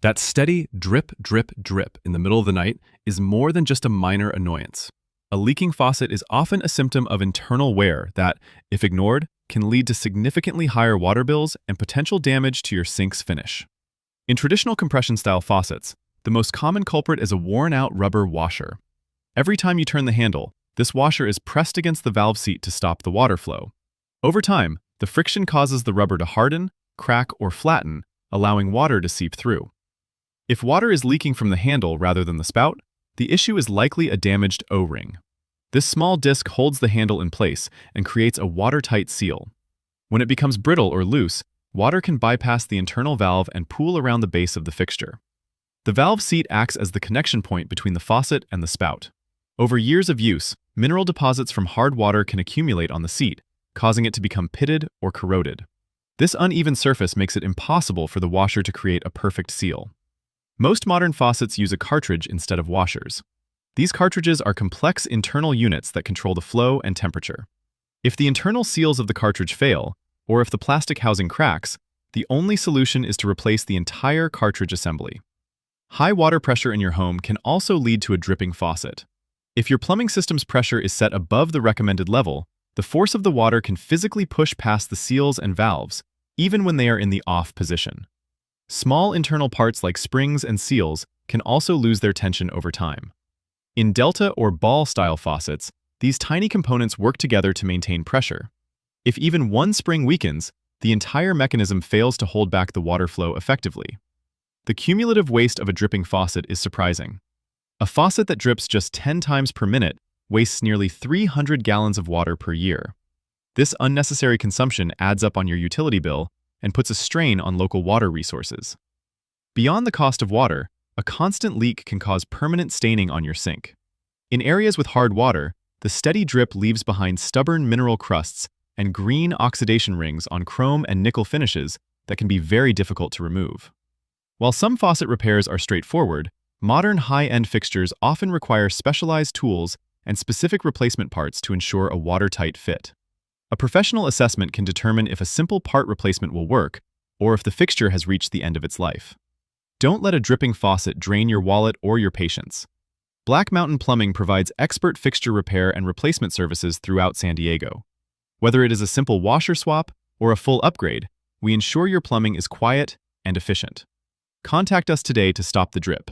That steady drip, drip, drip in the middle of the night is more than just a minor annoyance. A leaking faucet is often a symptom of internal wear that, if ignored, can lead to significantly higher water bills and potential damage to your sink's finish. In traditional compression-style faucets, the most common culprit is a worn-out rubber washer. Every time you turn the handle, this washer is pressed against the valve seat to stop the water flow. Over time, the friction causes the rubber to harden, crack, or flatten, allowing water to seep through. If water is leaking from the handle rather than the spout, the issue is likely a damaged O-ring. This small disc holds the handle in place and creates a watertight seal. When it becomes brittle or loose, water can bypass the internal valve and pool around the base of the fixture. The valve seat acts as the connection point between the faucet and the spout. Over years of use, mineral deposits from hard water can accumulate on the seat, causing it to become pitted or corroded. This uneven surface makes it impossible for the washer to create a perfect seal. Most modern faucets use a cartridge instead of washers. These cartridges are complex internal units that control the flow and temperature. If the internal seals of the cartridge fail, or if the plastic housing cracks, the only solution is to replace the entire cartridge assembly. High water pressure in your home can also lead to a dripping faucet. If your plumbing system's pressure is set above the recommended level, the force of the water can physically push past the seals and valves, even when they are in the off position. Small internal parts like springs and seals can also lose their tension over time. In delta or ball-style faucets, these tiny components work together to maintain pressure. If even one spring weakens, the entire mechanism fails to hold back the water flow effectively. The cumulative waste of a dripping faucet is surprising. A faucet that drips just 10 times per minute wastes nearly 300 gallons of water per year. This unnecessary consumption adds up on your utility bill and puts a strain on local water resources. Beyond the cost of water, a constant leak can cause permanent staining on your sink. In areas with hard water, the steady drip leaves behind stubborn mineral crusts and green oxidation rings on chrome and nickel finishes that can be very difficult to remove. While some faucet repairs are straightforward, modern high-end fixtures often require specialized tools and specific replacement parts to ensure a watertight fit. A professional assessment can determine if a simple part replacement will work or if the fixture has reached the end of its life. Don't let a dripping faucet drain your wallet or your patience. Black Mountain Plumbing provides expert fixture repair and replacement services throughout San Diego. Whether it is a simple washer swap or a full upgrade, we ensure your plumbing is quiet and efficient. Contact us today to stop the drip.